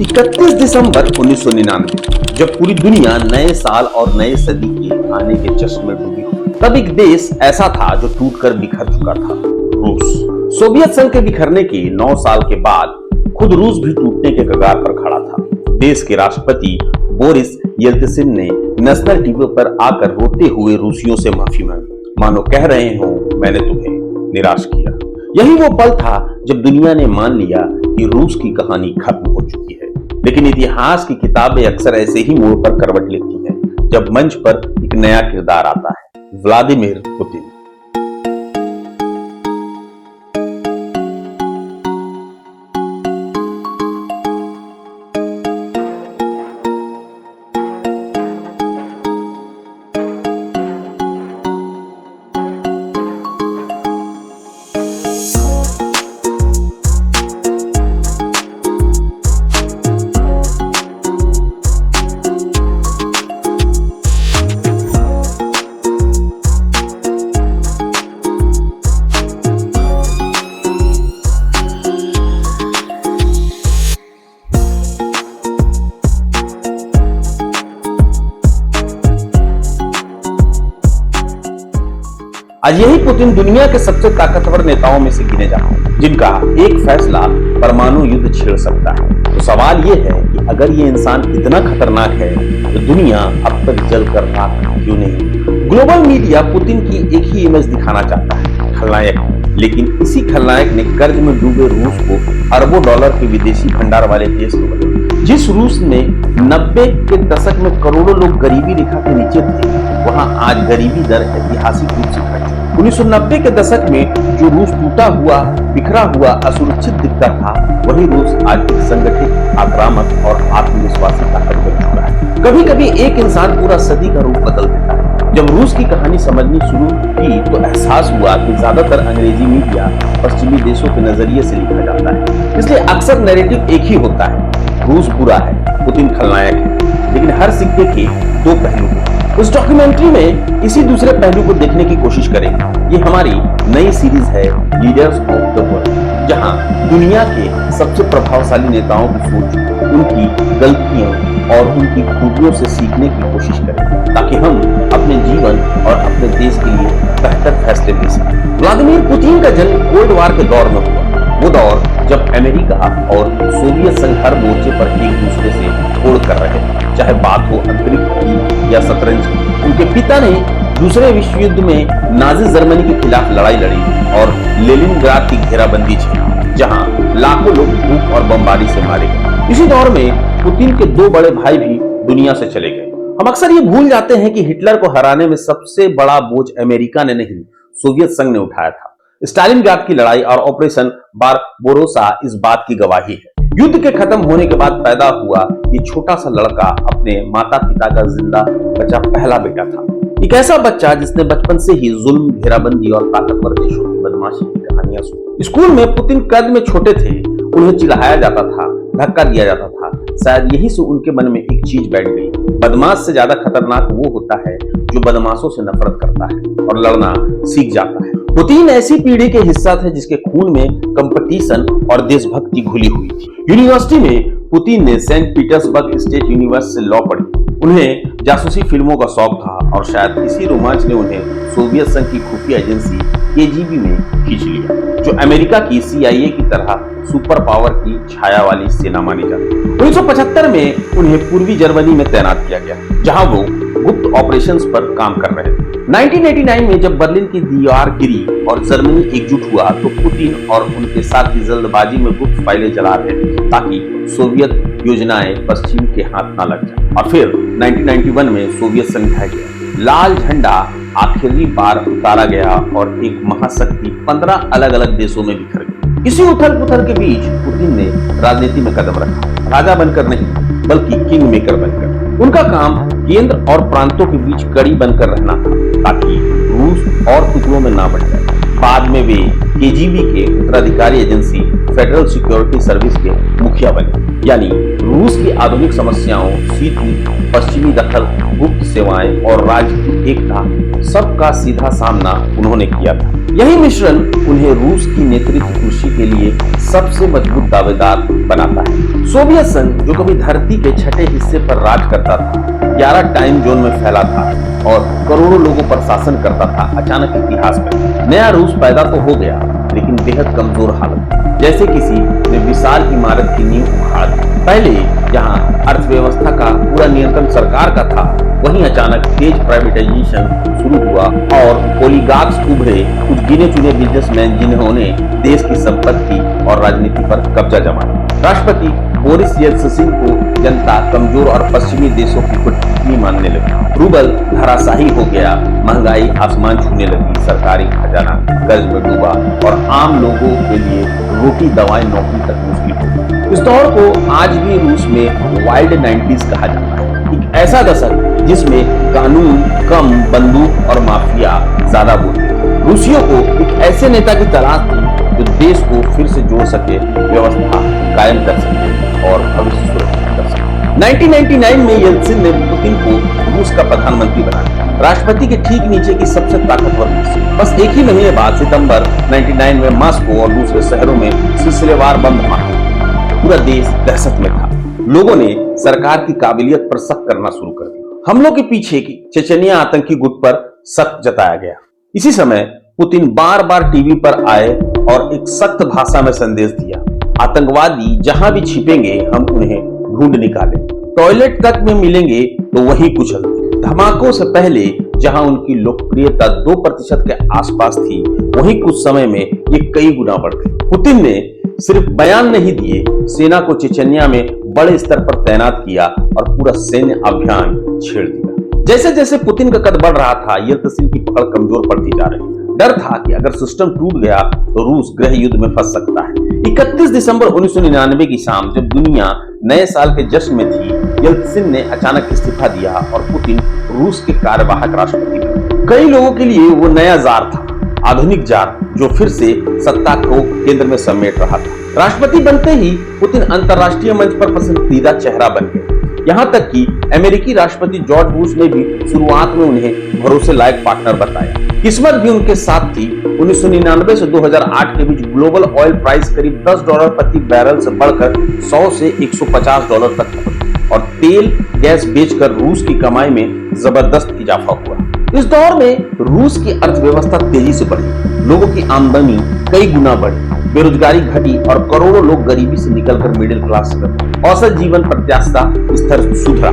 31 दिसंबर 1999 जब पूरी दुनिया नए साल और नए सदी के आने के जश्न में डूबी, तब एक देश ऐसा था जो टूटकर बिखर चुका था, रूस। सोवियत संघ के बिखरने के 9 साल के बाद खुद रूस भी टूटने के कगार पर खड़ा था। देश के राष्ट्रपति बोरिस येल्त्सिन ने नेशनल टीवी पर आकर रोते हुए रूसियों से माफी मांगी, मानो कह रहे हो मैंने तुम्हें निराश किया। यही वो पल था जब दुनिया ने मान लिया कि रूस की कहानी खत्म हो चुकी है। लेकिन इतिहास की किताबें अक्सर ऐसे ही मोड़ पर करवट लेती हैं जब मंच पर एक नया किरदार आता है, व्लादिमीर पुतिन। आज यही पुतिन दुनिया के सबसे ताकतवर नेताओं में से गिने जाते हैं, जिनका एक फैसला परमाणु युद्ध छेड़ सकता है। तो सवाल ये है कि अगर ये इंसान इतना खतरनाक है तो दुनिया अब तक जलकर राख क्यों नहीं? ग्लोबल मीडिया पुतिन की एक ही इमेज दिखाना चाहता है, खलनायक। लेकिन इसी खलनायक ने कर्ज में डूबे रूस को अरबों डॉलर के विदेशी भंडार वाले देश में बदला। जिस रूस में 90 के दशक में करोड़ों लोग गरीबी रेखा के नीचे थे, वहां आज गरीबी दर ऐतिहासिक रूप से घट चुकी। 1990 के दशक में जो रूस टूटा हुआ, बिखरा हुआ, असुरक्षित दिखता था, वही रूस आज एक संगठित, आक्रामक और आत्मविश्वासी ताकत बन चुका है। कभी कभी एक इंसान पूरा सदी का रूप बदल देता है। जब रूस की कहानी समझनी शुरू की तो एहसास हुआ कि ज्यादातर अंग्रेजी मीडिया पश्चिमी देशों के नजरिए से लिखा जाता है, इसलिए अक्सर नैरेटिव एक ही होता है, रूस बुरा है, पुतिन खलनायक है। लेकिन हर सिक्के के दो पहलू हैं। इस डॉक्यूमेंट्री में इसी दूसरे पहलू को देखने की कोशिश करेंगे। ये हमारी नई सीरीज है लीडर्स ऑफ द वर्ल्ड, जहां दुनिया के सबसे प्रभावशाली नेताओं की सोच, उनकी गलतियों और उनकी खूबियों से सीखने की कोशिश करें, ताकि हम अपने जीवन और अपने देश के लिए बेहतर फैसले ले सकें। व्लादिमीर पुतिन का जन्म कोल्ड वॉर के दौर में हुआ। वो दौर जब अमेरिका और सोवियत संघ हर मोर्चे पर एक दूसरे से होड़ कर रहे थे, चाहे बात हो अंतरिक्ष की या शतरंज की। उनके पिता ने दूसरे विश्व युद्ध में नाजी जर्मनी के खिलाफ लड़ाई लड़ी और लेनिनग्राड की घेराबंदी झेली, जहां लाखों लोग भूख और बमबारी से मारे गए। इसी दौर में पुतिन के 2 बड़े भाई भी दुनिया से चले गए। हम अक्सर ये भूल जाते हैं कि हिटलर को हराने में सबसे बड़ा बोझ अमेरिका ने नहीं, सोवियत संघ ने उठाया था। स्टालिनग्राड की लड़ाई और ऑपरेशन बारबरोसा इस बात की गवाही है। युद्ध के खत्म होने के बाद पैदा हुआ ये छोटा सा लड़का अपने माता पिता का जिंदा बचा पहला बेटा था। एक ऐसा बच्चा जिसने बचपन से ही जुल्म, घेराबंदी और ताकतवर देशों की बदमाशी की कहानियां सुनी। स्कूल में पुतिन कद में छोटे थे, उन्हें चिढ़ाया जाता था, धक्का दिया जाता था। शायद यही से उनके मन में एक चीज बैठ गई, बदमाश से ज्यादा खतरनाक वो होता है जो बदमाशों से नफरत करता है और लड़ना सीख जाता है। पुतिन ऐसी पीढ़ी के हिस्सा थे जिसके खून में कंपटीशन और देशभक्ति घुली हुई थी। यूनिवर्सिटी में पुतिन ने सेंट पीटर्सबर्ग स्टेट यूनिवर्सिटी से लॉ पढ़ी। उन्हें जासूसी फिल्मों का शौक था और शायद इसी रोमांच ने उन्हें सोवियत संघ की खुफिया एजेंसी केजीबी में खींच लिया, जो अमेरिका की CIA की तरह सुपर पावर की छाया वाली सेना मानी जाती है। 1975 में उन्हें पूर्वी जर्मनी में तैनात किया गया, जहां वो गुप्त ऑपरेशंस पर काम कर रहे थे। 1989 में जब बर्लिन की दीवार गिरी और जर्मनी एकजुट हुआ तो पुतिन और उनके साथी जल्दबाजी में गुप्त फाइलें जला रहे थे ताकि सोवियत योजनाएं पश्चिम के हाथ ना लग जाए। और फिर 1991 में सोवियत संघ ढह गया, लाल झंडा आखिरी बार उतारा गया और एक महाशक्ति 15 अलग अलग देशों में बिखर गई। इसी उथल पुथल के बीच पुतिन ने राजनीति में कदम रखा, राजा बनकर नहीं बल्कि किंग मेकर बनकर। उनका काम केंद्र और प्रांतों के बीच कड़ी बनकर रहना था ताकि रूस और टुकड़ों में ना बढ़ जाए। बाद में वे केजीबी के उत्तराधिकारी एजेंसी फेडरल सिक्योरिटी सर्विस के मुखिया बने, यानी रूस रूस की आधुनिक समस्याओं, शीत युद्ध, पश्चिमी दखल, गुप्त सेवाएं और राजनीतिक एकता, सबका सीधा सामना उन्होंने किया था। यही मिश्रण उन्हें रूस की नेतृत्व कुर्सी के लिए सबसे मजबूत दावेदार बनाता है। सोवियत संघ, जो कभी धरती के छठे हिस्से पर राज करता था, 11 टाइम जोन में फैला था और करोड़ों लोगों पर शासन करता था, अचानक इतिहास में नया रूस पैदा तो हो गया, लेकिन बेहद कमजोर हालत, जैसे किसी ने विशाल इमारत की नींव उखाड़ दी। पहले जहां अर्थव्यवस्था का पूरा नियंत्रण सरकार का था, वहीं अचानक तेज प्राइवेटाइजेशन शुरू हुआ और ओलिगार्क्स उभरे, कुछ गिने चुने बिजनेसमैन जिन्होंने देश की संपत्ति और राजनीति पर कब्जा जमाया। राष्ट्रपति बोरिस येल्त्सिन को जनता कमजोर और पश्चिमी देशों की कुटनीति मानने लगी। रूबल धराशायी हो गया, महंगाई आसमान छूने लगी, सरकारी खजाना कर्ज में डूबा और आम लोगों के लिए रोटी, दवाएं, नौकरी तक मुश्किल हो गई। इस दौर को आज भी रूस में वाइल्ड 90s कहा जाता है, एक ऐसा दशक जिसमें कानून कम, बंदूक और माफिया ज्यादा बोलते थे। रूसियों को एक ऐसे नेता की तलाश थी जो देश को फिर से जोड़ सके, व्यवस्था कायम कर सके और भविष्य सुरक्षित कर सके। 1999 में येल्त्सिन ने पुतिन को रूस का प्रधानमंत्री बनाया, राष्ट्रपति के ठीक नीचे की सबसे ताकतवर कुर्सी। बस एक ही महीने बाद सितंबर 99 में मॉस्को और दूसरे शहरों में सिलसिलेवार बम धमाके, पूरा देश दहशत में था। लोगों ने सरकार की काबिलियत पर शक करना शुरू कर दिया। हमलों के पीछे की चेचनिया आतंकी गुट पर शक जताया गया। इसी समय पुतिन बार बार टीवी पर आए और एक सख्त भाषा में संदेश दिया, आतंकवादी जहां भी छिपेंगे हम उन्हें ढूंढ निकालें, टॉयलेट तक में मिलेंगे तो वही कुचल दें। धमाकों से पहले जहां उनकी लोकप्रियता 2% के आसपास थी, वहीं कुछ समय में ये कई गुना बढ़ गई। पुतिन ने सिर्फ बयान नहीं दिए, सेना को चेचनिया में बड़े स्तर पर तैनात किया और पूरा सैन्य अभियान छेड़ दिया। जैसे जैसे पुतिन का कद बढ़ रहा था, येल्त्सिन की पकड़ कमजोर पड़ती जा रही। डर था कि अगर सिस्टम टूट गया तो रूस गृह युद्ध में फंस सकता है। 31 दिसंबर 1999 की शाम, जब दुनिया नए साल के जश्न में थी, येल्त्सिन ने अचानक इस्तीफा दिया और पुतिन रूस के कार्यवाहक राष्ट्रपति बने। कई लोगों के लिए वो नया जार था, आधुनिक जार, जो फिर से सत्ता को केंद्र में समेट रहा था। राष्ट्रपति बनते ही पुतिन अंतर्राष्ट्रीय मंच पर पसंदीदा चेहरा बन गए। यहां तक कि अमेरिकी राष्ट्रपति जॉर्ज बुश ने भी शुरुआत में उन्हें भरोसे लायक पार्टनर बताया। किस्मत भी उनके साथ थी। 1999 से 2008 के बीच ग्लोबल ऑयल प्राइस करीब $10 प्रति बैरल से बढ़कर 100 से $150 तक पहुंची और तेल गैस बेचकर रूस की कमाई में जबरदस्त इजाफा हुआ। इस दौर में रूस की अर्थव्यवस्था तेजी से बढ़ी, लोगों की आमदनी कई गुना बढ़ी, बेरोजगारी घटी और करोड़ों लोग गरीबी से निकलकर मिडिल क्लास में। औसत जीवन प्रत्याशा स्तर सुधरा,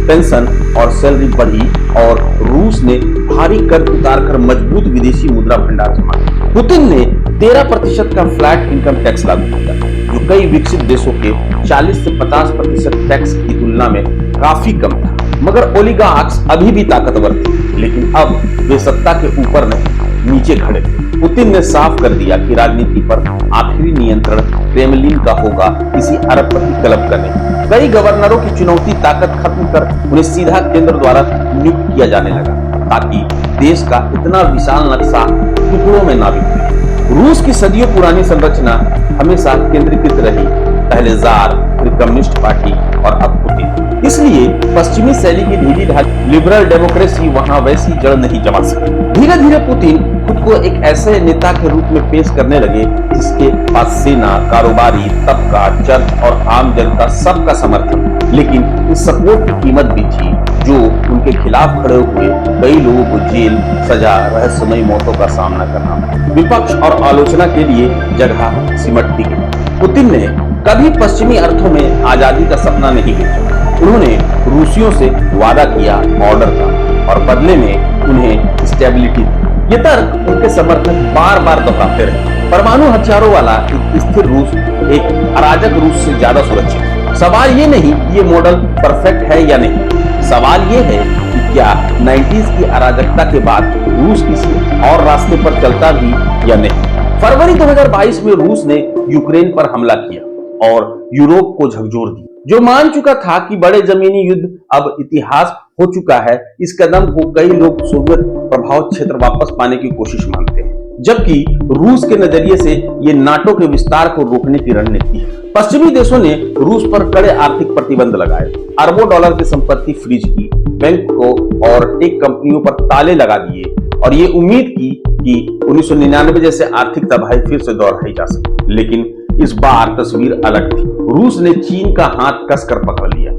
पेंशन और सैलरी बढ़ी और रूस ने भारी कर उतारकर मजबूत विदेशी मुद्रा भंडार जमा किया। पुतिन ने 13% का फ्लैट इनकम टैक्स लागू किया, जो कई विकसित देशों के 40 से 50% टैक्स की तुलना में काफी कम था। मगर ओलिगार्क्स अभी भी ताकतवर थे, लेकिन अब वे सत्ता के ऊपर नहीं, नीचे खड़े थे। पुतिन ने साफ कर दिया कि राजनीति पर आखिरी नियंत्रण क्रेमलिन का होगा, किसी अरबपति क्लब का नहीं। कई गवर्नरों की चुनौती ताकत खत्म कर उन्हें सीधा केंद्र द्वारा नियुक्त किया जाने लगा, ताकि देश का इतना विशाल नक्शा टुकड़ों में ना बिखरे। रूस की सदियों पुरानी संरचना हमेशा केंद्रीकृत रही, पहले जार, फिर कम्युनिस्ट पार्टी और अब पुतिन। इसलिए पश्चिमी शैली की ढीली ढाली लिबरल डेमोक्रेसी वहां वैसी जड़ नहीं जमा सकी। धीरे धीरे पुतिन खुद को एक ऐसे नेता के रूप में पेश करने लगे जिसके पास सेना, कारोबारी तबका, चर्च और आम जनता सबका समर्थन। लेकिन इस सपोर्ट की कीमत भी थी, जो उनके खिलाफ खड़े हुए कई लोगों को जेल, सजा, रहस्यमयी मौतों का सामना करना। विपक्ष और आलोचना के लिए जगह सिमटती गई। पुतिन ने कभी पश्चिमी अर्थों में आजादी का सपना नहीं बेचा। उन्होंने रूसियों से वादा किया ऑर्डर का और बदले में उन्हें स्टेबिलिटी दी। ये तर्क उनके समर्थक बार बार दोहराते रहे। परमाणु हथियारों वाला एक स्थिर रूस एक अराजक रूस से ज्यादा सुरक्षित। सवाल ये नहीं कि ये मॉडल परफेक्ट है या नहीं, सवाल ये है कि क्या 90s की अराजकता के बाद रूस किसी और रास्ते पर चलता भी या नहीं। फरवरी 2022 में रूस ने यूक्रेन पर हमला किया और यूरोप को झकझोर दी, जो मान चुका था कि बड़े जमीनी युद्ध अब इतिहास हो चुका है। इस कदम को कई लोग सोवियत प्रभाव क्षेत्र वापस पाने की कोशिश मानते हैं, जबकि रूस के नजरिए से ये नाटो के विस्तार को रोकने की रणनीति है। पश्चिमी देशों ने रूस पर कड़े आर्थिक प्रतिबंध लगाए, अरबों डॉलर की संपत्ति फ्रीज की, बैंकों और टेक कंपनियों पर ताले लगा दिए और ये उम्मीद की कि 1999 जैसे आर्थिक तबाही फिर से दोहराई जा सके। लेकिन इस बार तस्वीर अलग थी। रूस ने चीन का हाथ कसकर पकड़ लिया।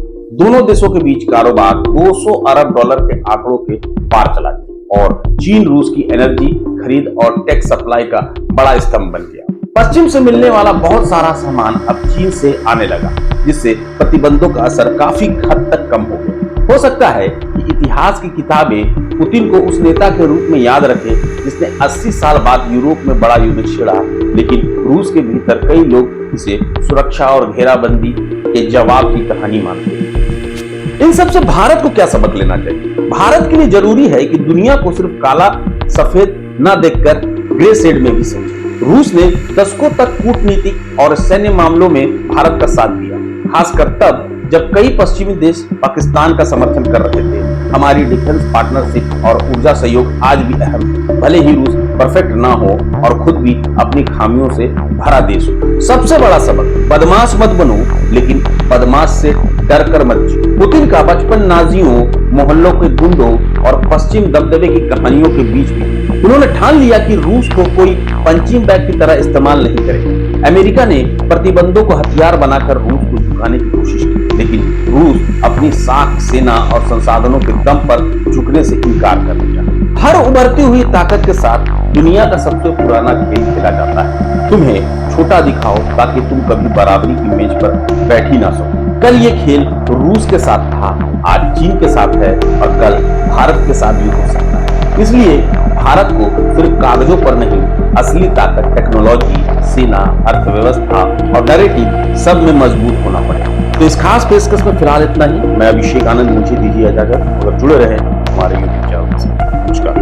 दोनों देशों के बीच कारोबार 200 अरब डॉलर के आंकड़ों के पार चला गया और चीन रूस की एनर्जी खरीद और टेक सप्लाई का बड़ा स्तंभ बन गया। पश्चिम से मिलने वाला बहुत सारा सामान अब चीन से आने लगा, जिससे प्रतिबंधों का असर काफी हद तक कम हो गया। हो सकता है कि इतिहास की किताबें पुतिन को उस नेता के रूप में याद रखें जिसने 80 साल बाद यूरोप में बड़ा युद्ध छेड़ा, लेकिन रूस के भीतर कई लोग इसे सुरक्षा और घेराबंदी के जवाब की कहानी मानते हैं। इन सब से भारत को क्या सबक लेना चाहिए? भारत के लिए जरूरी है कि दुनिया को सिर्फ काला सफेद न देखकर ग्रे शेड में भी समझे। रूस ने दशकों तक कूटनीतिक और सैन्य मामलों में भारत का साथ दिया, खासकर तब जब कई पश्चिमी देश पाकिस्तान का समर्थन कर रहे थे। हमारी डिफेंस पार्टनरशिप और ऊर्जा सहयोग आज भी अहम है, भले ही रूस परफेक्ट ना हो और खुद भी अपनी खामियों से भरा देश हो। सबसे बड़ा सबक, बदमाश मत बनो, लेकिन बदमाश से डर कर मत जियो। पुतिन का बचपन नाजियों, मोहल्लों के गुंडों और पश्चिम दबदबे की कहानियों के बीच में उन्होंने ठान लिया कि रूस को कोई पंचिंग बैग की तरह इस्तेमाल नहीं करेगा। अमेरिका ने प्रतिबंधों को हथियार बनाकर रूस को झुकाने की कोशिश की, लेकिन रूस अपनी साख, सेना और संसाधनों के दम पर झुकने से इनकार कर दिया। हर उभरती हुई ताकत के साथ दुनिया का सबसे पुराना खेल खेला जाता है, तुम्हें छोटा दिखाओ ताकि तुम कभी बराबरी की मेज पर बैठ ही ना सको। कल ये खेल रूस के साथ था, आज चीन के साथ है और कल भारत के साथ भी हो सकता है। इसलिए भारत को सिर्फ कागजों पर नहीं, असली ताकत टेक्नोलॉजी, सेना, अर्थव्यवस्था और नैरेटिव सब में मजबूत होना पड़ेगा। तो इस खास पेशकश में फिलहाल इतना ही। मैं अभिषेक आनंद, मुझे दीजिए इजाजत। अगर जुड़े रहे हमारे यूट्यूब चैनल से। नमस्कार।